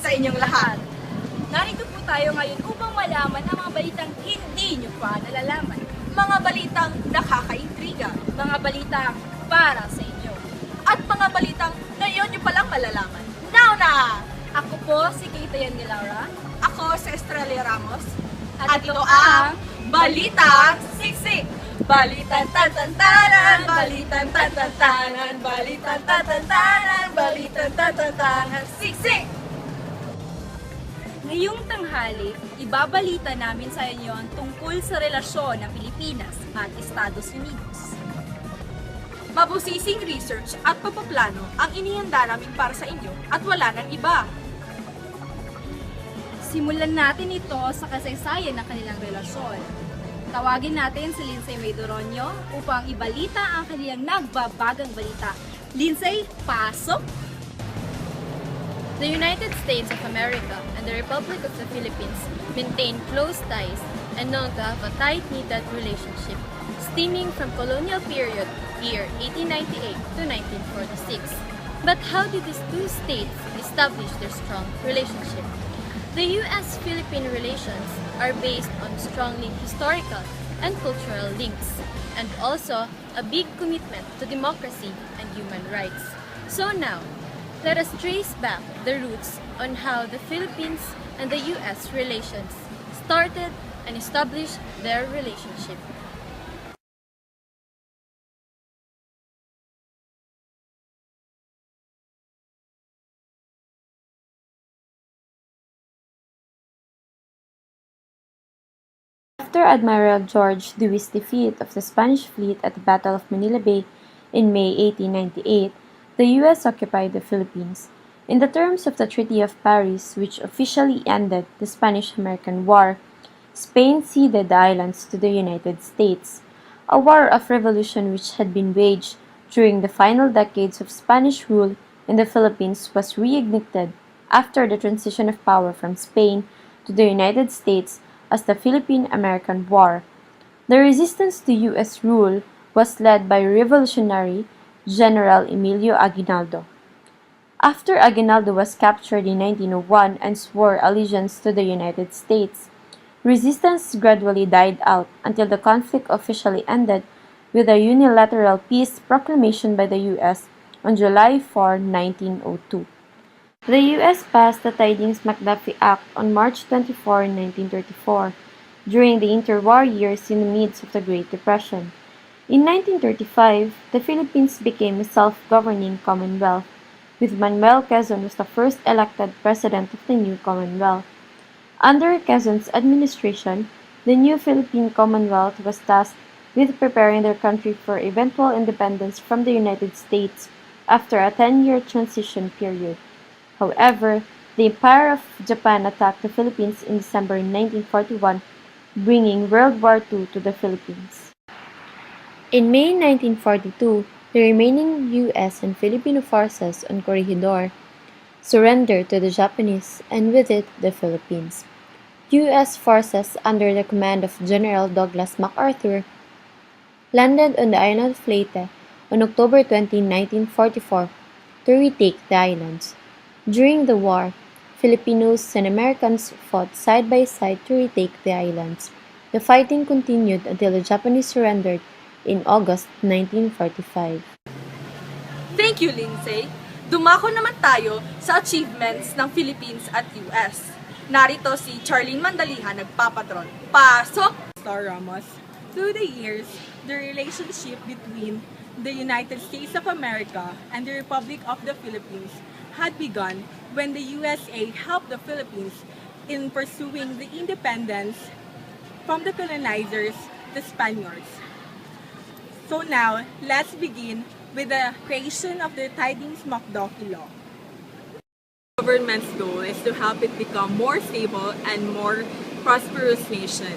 sa inyong lahat. Narito po tayo ngayon upang malaman ang mga balitang hindi nyo pa nalalaman. Mga balitang nakakaintriga, Mga balitang para sa inyo. at mga balitang ngayon nyo palang malalaman. Now na! Ako po si Kaitayan ni Laura. Ako si Estrella Ramos. At At ito ang Balitang Siksik! Balitang tatantanan, balitang tatantanan, balitang tatantanan, balitang tatantanan, siksik! Ngayong tanghali, ibabalita namin sa inyo ang tungkol sa relasyon ng Pilipinas at Estados Unidos. Mabusising research at pagpaplano ang inihanda namin para sa inyo at wala nang iba. Simulan natin ito sa kasaysayan ng kanilang relasyon. Tawagin natin si Lindsay Maydoronio upang ibalita ang kanilang nagbabagang balita. Lindsay, pasok! The United States of America and the Republic of the Philippines maintain close ties and known to have a tight-knitted relationship, stemming from colonial period year 1898 to 1946. But how did these two states establish their strong relationship? The U.S.-Philippine relations are based on strongly historical and cultural links, and also a big commitment to democracy and human rights. So now, let us trace back the roots on how the Philippines and the U.S. relations started and established their relationship. After Admiral George Dewey's defeat of the Spanish fleet at the Battle of Manila Bay in May 1898, the U.S. occupied the Philippines. In the terms of the Treaty of Paris, which officially ended the Spanish-American War, Spain ceded the islands to the United States. A war of revolution which had been waged during the final decades of Spanish rule in the Philippines was reignited after the transition of power from Spain to the United States as the Philippine-American War. The resistance to U.S. rule was led by Revolutionary General Emilio Aguinaldo. After Aguinaldo was captured in 1901 and swore allegiance to the United States, resistance gradually died out until the conflict officially ended with a unilateral peace proclamation by the U.S. on July 4, 1902. The U.S. passed the Tidings-McDuffie Act on March 24, 1934, during the interwar years in the midst of the Great Depression. In 1935, the Philippines became a self-governing commonwealth, with Manuel Quezon as the first elected president of the new commonwealth. Under Quezon's administration, the new Philippine Commonwealth was tasked with preparing their country for eventual independence from the United States after a 10-year transition period. However, the Empire of Japan attacked the Philippines in December 1941, bringing World War II to the Philippines. In May 1942, the remaining U.S. and Filipino forces on Corregidor surrendered to the Japanese and with it the Philippines. U.S. forces under the command of General Douglas MacArthur landed on the island of Leyte on October 20, 1944 to retake the islands. During the war, Filipinos and Americans fought side by side to retake the islands. The fighting continued until the Japanese surrendered in August 1945. Thank you, Lindsay. Dumako naman tayo sa achievements ng Philippines at US. Narito si Charlene Mandaliha nagpapatron. Pasok! Star Ramos. Through the years, the relationship between the United States of America and the Republic of the Philippines had begun when the USA helped the Philippines in pursuing the independence from the colonizers, the Spaniards. So now, let's begin with the creation of the Tidings-McDuffie Law. The government's goal is to help it become more stable and more prosperous nation.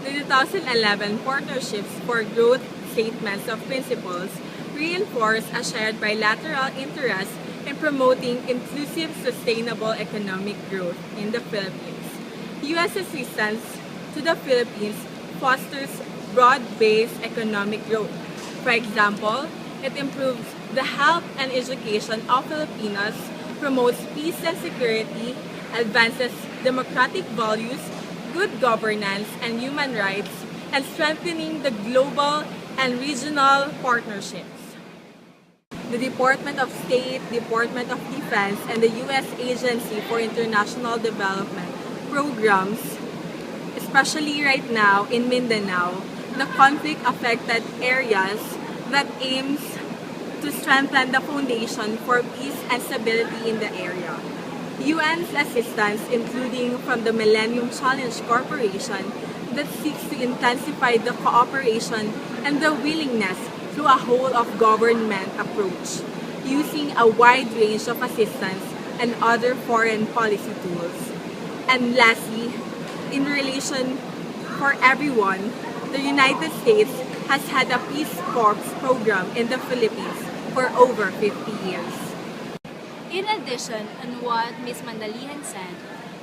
The 2011 Partnerships for Growth Statements of Principles reinforce a shared bilateral interest in promoting inclusive, sustainable economic growth in the Philippines. U.S. assistance to the Philippines fosters broad-based economic growth. For example, it improves the health and education of Filipinos, promotes peace and security, advances democratic values, good governance, and human rights, and strengthening the global and regional partnerships. The Department of State, Department of Defense, and the U.S. Agency for International Development programs, especially right now in Mindanao, the conflict-affected areas that aims to strengthen the foundation for peace and stability in the area. UN's assistance, including from the Millennium Challenge Corporation, that seeks to intensify the cooperation and the willingness through a whole-of-government approach, using a wide range of assistance and other foreign policy tools. And lastly, in relation for everyone, the United States has had a Peace Corps program in the Philippines for over 50 years. In addition on what Ms. Mandalihan said,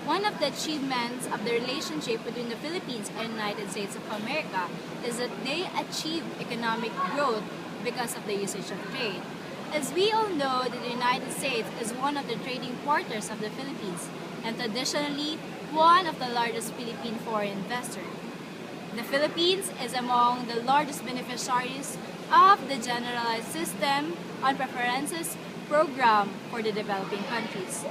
one of the achievements of the relationship between the Philippines and United States of America is that they achieve economic growth because of the usage of trade. As we all know, the United States is one of the trading partners of the Philippines and traditionally one of the largest Philippine foreign investors. The Philippines is among the largest beneficiaries of the Generalized System on Preferences program for the developing countries.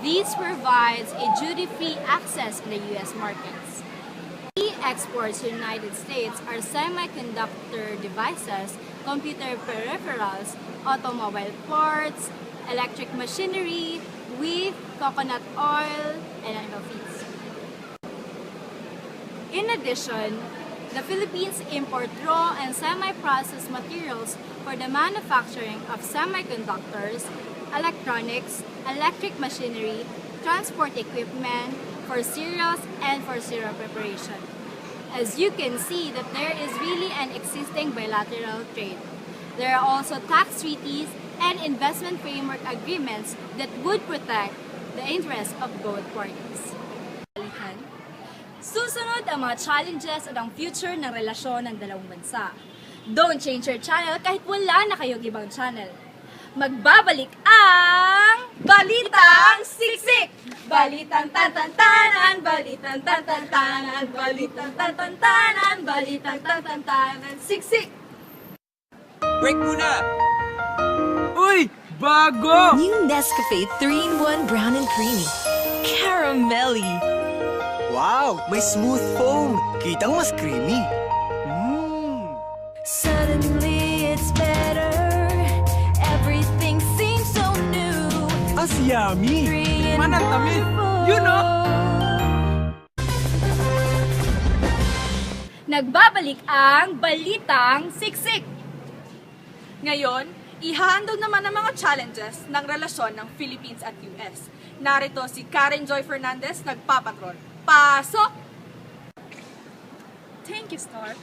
This provides a duty-free access in the U.S. markets. Key exports to the United States are semiconductor devices, computer peripherals, automobile parts, electric machinery, wheat, coconut oil, and animal feeds. In addition, the Philippines import raw and semi-processed materials for the manufacturing of semiconductors, electronics, electric machinery, transport equipment, for cereals, and for cereal preparation. As you can see that there is really an existing bilateral trade. There are also tax treaties and investment framework agreements that would protect the interests of both parties. Susunod ang mga challenges at ang future ng relasyon ng dalawang bansa. Don't change your channel kahit wala na kayong ibang channel. Magbabalik ang Balitang Siksik! Balitang tantantanan, balitang tantantanan, balitang tantantanan, balitang tantantanan, siksik! Break muna! Uy! Bago! New Nescafe 3-in-1 Brown and Creamy. Caramelly. Wow! May smooth foam. Kitang mas creamy. Suddenly it's better. Everything seems so new. As yummy! Three in Manang tamis! one. You know! Nagbabalik ang Balitang Siksik! Ngayon, ihahandog naman ang mga challenges ng relasyon ng Philippines at US. Narito si Karen Joy Fernandez, nagpapatrol. Pasok! Thank you, Star.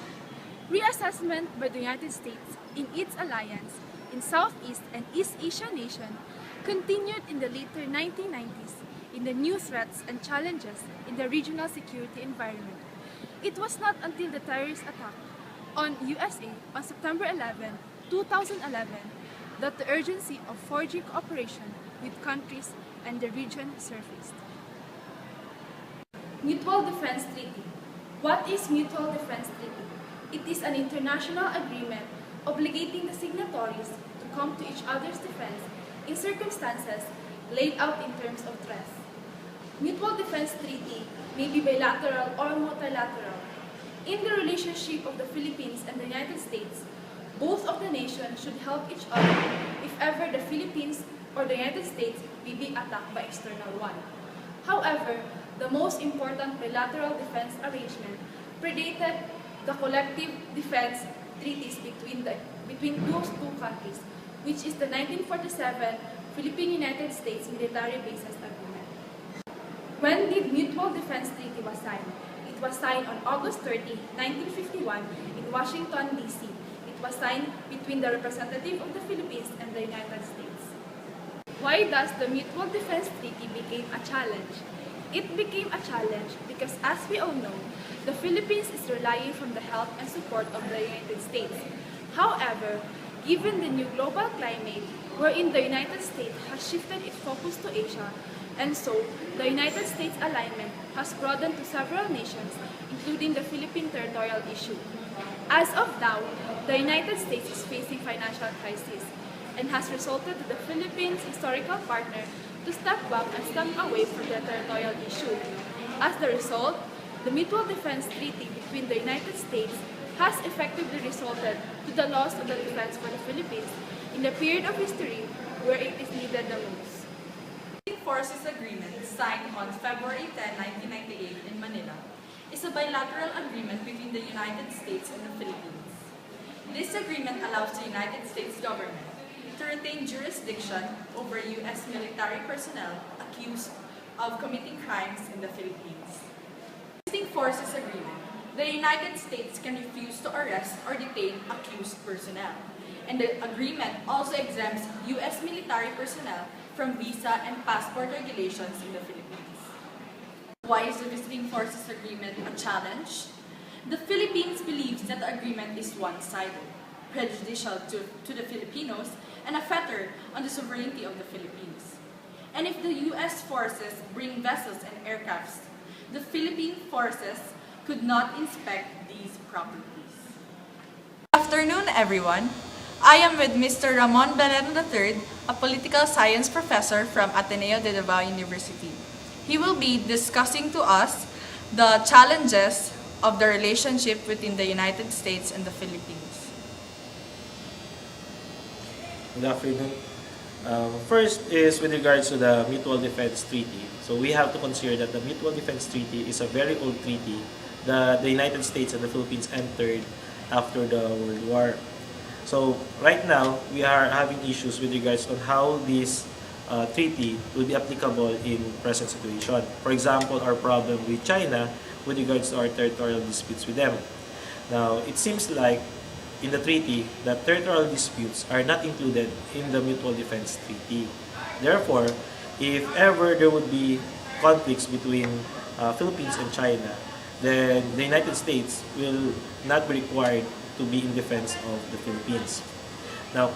Reassessment by the United States in its alliance in Southeast and East Asia nation continued in the later 1990s in the new threats and challenges in the regional security environment. It was not until the terrorist attack on USA on September 11, 2011 that the urgency of forging cooperation with countries and the region surfaced. Mutual Defense Treaty. What is Mutual Defense Treaty? It is an international agreement obligating the signatories to come to each other's defense in circumstances laid out in terms of trust. Mutual Defense Treaty may be bilateral or multilateral. In the relationship of the Philippines and the United States, both of the nations should help each other if ever the Philippines or the United States may be attacked by external one. However, the most important bilateral defense arrangement predated the collective defense treaties between those two countries, which is the 1947 Philippine-United States Military Bases Agreement. When the Mutual Defense Treaty was signed? It was signed on August 30, 1951 in Washington, D.C. It was signed between the representative of the Philippines and the United States. Why does the Mutual Defense Treaty became a challenge? It became a challenge because, as we all know, the Philippines is relying from the help and support of the United States. However, given the new global climate, wherein the United States has shifted its focus to Asia, And so, the United States alignment has broadened to several nations, including the Philippine territorial issue. As of now, the United States is facing financial crisis and has resulted to the Philippines' historical partner to step back and step away from the territorial issue. As the result, the Mutual Defense Treaty between the United States has effectively resulted to the loss of the defense for the Philippines in the period of history where it is needed the most. Forces Agreement signed on February 10, 1998 in Manila is a bilateral agreement between the United States and the Philippines. This agreement allows the United States government to retain jurisdiction over U.S. military personnel accused of committing crimes in the Philippines. Existing Forces Agreement, the United States can refuse to arrest or detain accused personnel, and the agreement also exempts U.S. military personnel from visa and passport regulations in the Philippines. Why is the Visiting Forces Agreement a challenge? The Philippines believes that the agreement is one-sided, prejudicial to the Filipinos, and a fetter on the sovereignty of the Philippines. And if the U.S. forces bring vessels and aircrafts, the Philippine forces could not inspect these properties. Good afternoon, everyone. I am with Mr. Ramon Beleno III, a political science professor from Ateneo de Davao University. He will be discussing to us the challenges of the relationship between the United States and the Philippines. Good afternoon. First is with regards to the Mutual Defense Treaty. So we have to consider that the Mutual Defense Treaty is a very old treaty that the United States and the Philippines entered after the World War. So right now, we are having issues with regards on how this treaty will be applicable in present situation. For example, our problem with China with regards to our territorial disputes with them. Now, it seems like in the treaty that territorial disputes are not included in the Mutual Defense Treaty. Therefore, if ever there would be conflicts between Philippines and China, then the United States will not be required to be in defense of the Philippines. Now,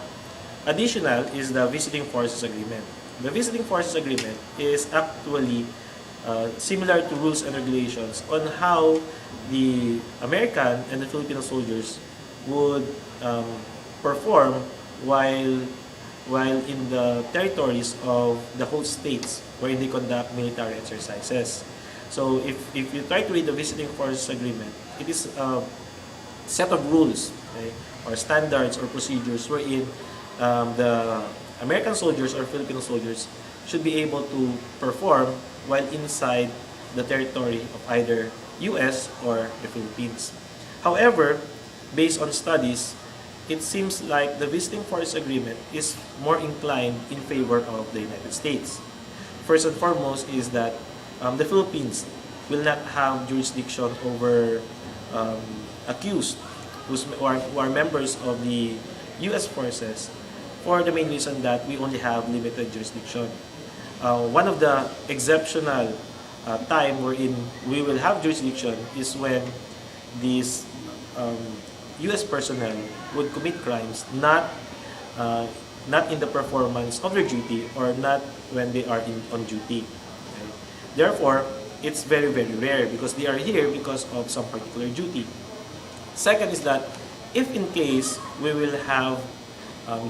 additional is the Visiting Forces Agreement. The Visiting Forces Agreement is actually similar to rules and regulations on how the American and the Filipino soldiers would perform while in the territories of the host states wherein they conduct military exercises. So if you try to read the Visiting Forces Agreement, it is set of rules, okay, or standards or procedures wherein the American soldiers or Filipino soldiers should be able to perform while inside the territory of either US or the Philippines. However, based on studies, it seems like the Visiting Forces Agreement is more inclined in favor of the United States. First and foremost is that the Philippines will not have jurisdiction over accused who are members of the U.S. forces for the main reason that we only have limited jurisdiction. One of the exceptional time wherein we will have jurisdiction is when these U.S. personnel would commit crimes not in the performance of their duty or not when they are on duty. Okay? Therefore, it's very, very rare because they are here because of some particular duty. Second is that if in case we will have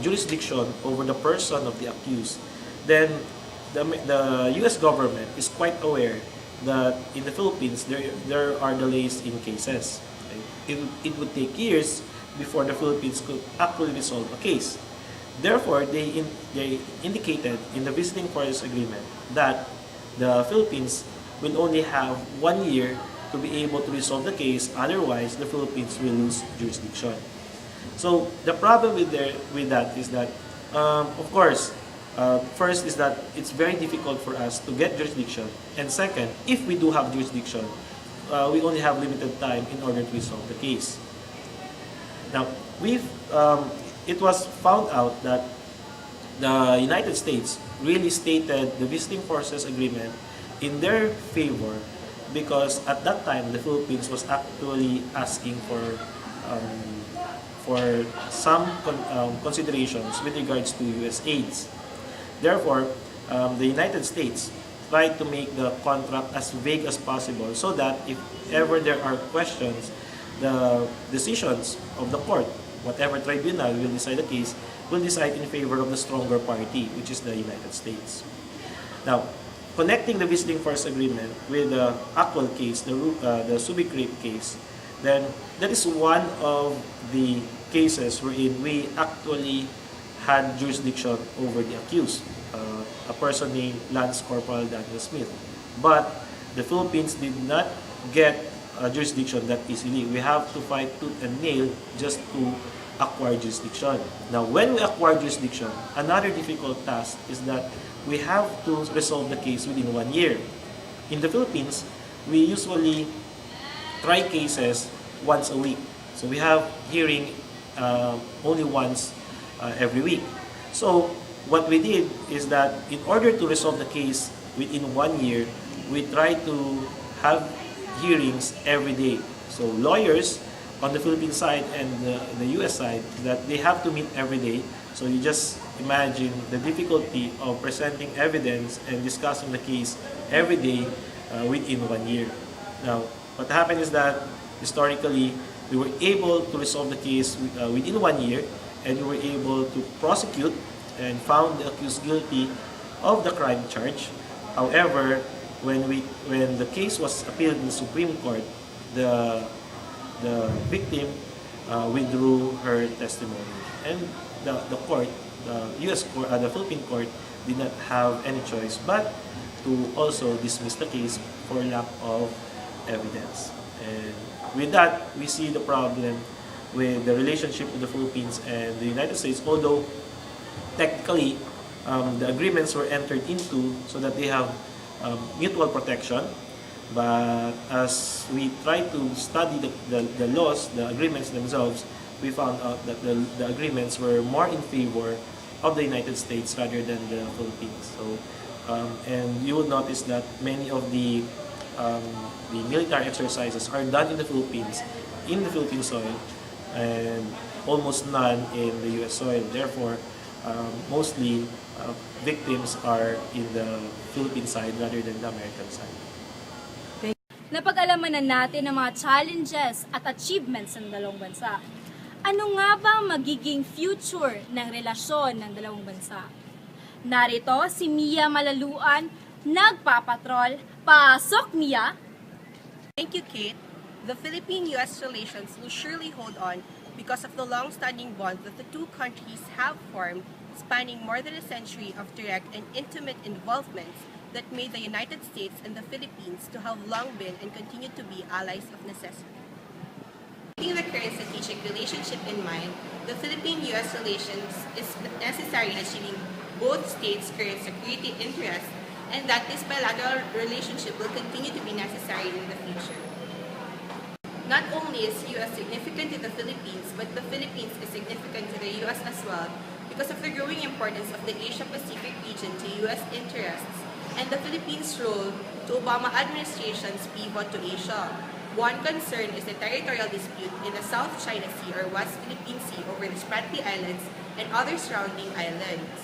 jurisdiction over the person of the accused, then the U.S. government is quite aware that in the Philippines there are delays in cases. Okay? It would take years before the Philippines could actually resolve a case. Therefore, they indicated in the Visiting Forces Agreement that the Philippines will only have 1 year to be able to resolve the case, otherwise the Philippines will lose jurisdiction. So the problem with that is that, of course, first is that it's very difficult for us to get jurisdiction, and second, if we do have jurisdiction, we only have limited time in order to resolve the case. Now, it was found out that the United States really stated the Visiting Forces Agreement in their favor because at that time the Philippines was actually asking for some considerations with regards to U.S. aids. Therefore, the United States try to make the contract as vague as possible so that if ever there are questions, the decisions of the court, whatever tribunal will decide the case, will decide in favor of the stronger party, which is the United States. Now, connecting the visiting force agreement with the actual case, the Subic rape case, then that is one of the cases wherein we actually had jurisdiction over the accused, a person named Lance Corporal Daniel Smith. But the Philippines did not get jurisdiction that easily. We have to fight tooth and nail just to acquire jurisdiction. Now, when we acquire jurisdiction, another difficult task is that we have to resolve the case within 1 year. In the Philippines, we usually try cases once a week. So we have hearing only once every week. So what we did is that in order to resolve the case within 1 year, we try to have hearings every day. So lawyers on the Philippine side and the US side, that they have to meet every day. So you just imagine the difficulty of presenting evidence and discussing the case every day within 1 year. Now, what happened is that historically, we were able to resolve the case within 1 year, and we were able to prosecute and found the accused guilty of the crime charge. However, when the case was appealed in the Supreme Court, the victim withdrew her testimony, and the court, the U.S. court, the Philippine court, did not have any choice but to also dismiss the case for lack of evidence. And with that, we see the problem with the relationship with the Philippines and the United States, although technically the agreements were entered into so that they have mutual protection. But as we try to study the laws, the agreements themselves, we found out that the agreements were more in favor of the United States rather than the Philippines. So, and you will notice that many of the military exercises are done in the Philippines, in the Philippine soil, and almost none in the U.S. soil. Therefore, mostly victims are in the Philippine side rather than the American side. Napag-alaman na natin ang mga challenges at achievements ng dalawang bansa. Ano nga ba magiging future ng relasyon ng dalawang bansa? Narito si Mia Malaluan, nagpapatrol. Pasok, Mia! Thank you, Kate. The Philippine-U.S. relations will surely hold on because of the long-standing bond that the two countries have formed, spanning more than a century of direct and intimate involvements that made the United States and the Philippines to have long been and continue to be allies of necessity. Keeping the current strategic relationship in mind, the Philippine-U.S. relations is necessary in achieving both states' current security interests, and that this bilateral relationship will continue to be necessary in the future. Not only is U.S. significant to the Philippines, but the Philippines is significant to the U.S. as well because of the growing importance of the Asia-Pacific region to U.S. interests and the Philippines' role to Obama administration's pivot to Asia. One concern is the territorial dispute in the South China Sea or West Philippine Sea over the Spratly Islands and other surrounding islands.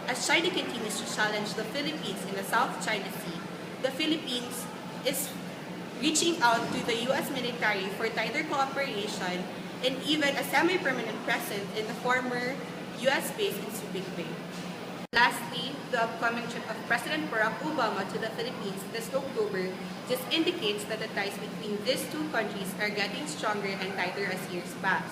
As China continues to challenge the Philippines in the South China Sea, the Philippines is reaching out to the U.S. military for tighter cooperation and even a semi-permanent presence in the former U.S. base in Subic Bay. Lastly, the upcoming trip of President Barack Obama to the Philippines this October just indicates that the ties between these two countries are getting stronger and tighter as years pass.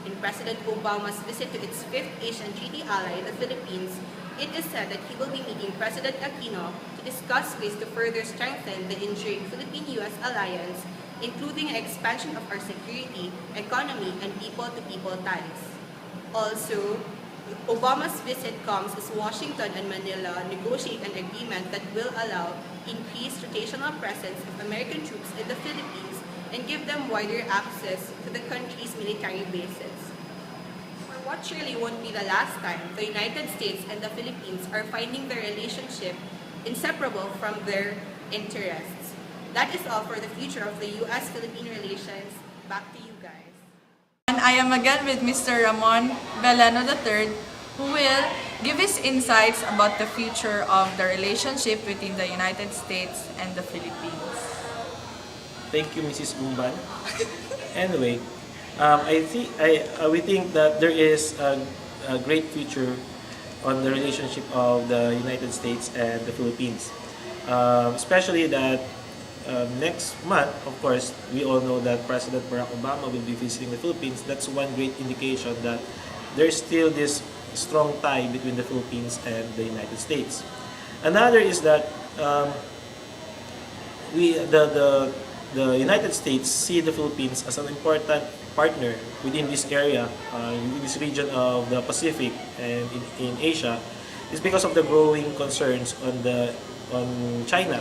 In President Obama's visit to its fifth Asian treaty ally, the Philippines, it is said that he will be meeting President Aquino to discuss ways to further strengthen the enduring Philippine-U.S. alliance, including an expansion of our security, economy, and people-to-people ties. Also, Obama's visit comes as Washington and Manila negotiate an agreement that will allow increased rotational presence of American troops in the Philippines and give them wider access to the country's military bases. For what surely won't be the last time, the United States and the Philippines are finding their relationship inseparable from their interests. That is all for the future of the U.S.-Philippine relations. Back to you guys. And I am again with Mr. Ramon Beleno III, who will give his insights about the future of the relationship between the United States and the Philippines. Thank you, Mrs. Gumban. Anyway, we think that there is a great future on the relationship of the United States and the Philippines. Especially that next month, of course, we all know that President Barack Obama will be visiting the Philippines. That's one great indication that there's still this strong tie between the Philippines and the United States. Another is that the United States see the Philippines as an important partner within this area, in this region of the Pacific and in Asia, is because of the growing concerns on China.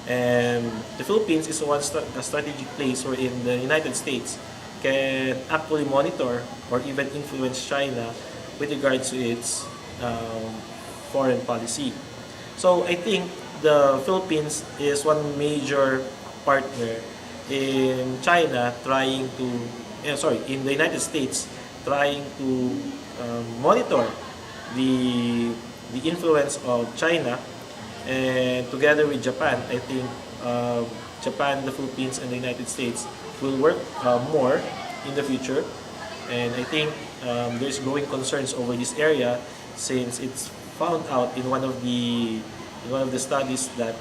And the Philippines is a strategic place wherein the United States can actually monitor or even influence China with regards to its foreign policy. So I think the Philippines is one major partner in China in the United States trying to monitor the influence of China. And together with Japan, I think Japan, the Philippines, and the United States will work more in the future. And I think there's growing concerns over this area since it's found out in one of the studies that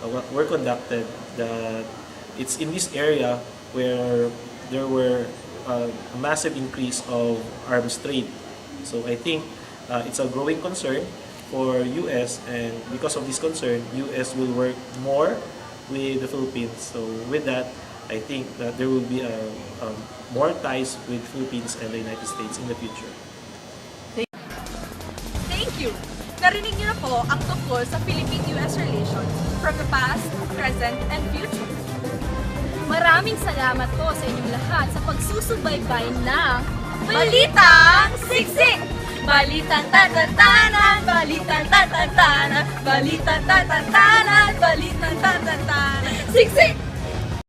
were conducted that it's in this area where there were a massive increase of arms trade. So I think it's a growing concern for U.S. and because of this concern, U.S. will work more with the Philippines. So with that, I think that there will be more ties with Philippines and the United States in the future. Thank you! Narinig niyo na po ang tungkol sa Philippine-US relations from the past, present, and future. Maraming salamat po sa inyong lahat sa pagsusubaybay ng Balitang Siksik! Balitang tatantanan, balitang tatantanan, balitang tatantanan, balitang tatantanan. Siksik!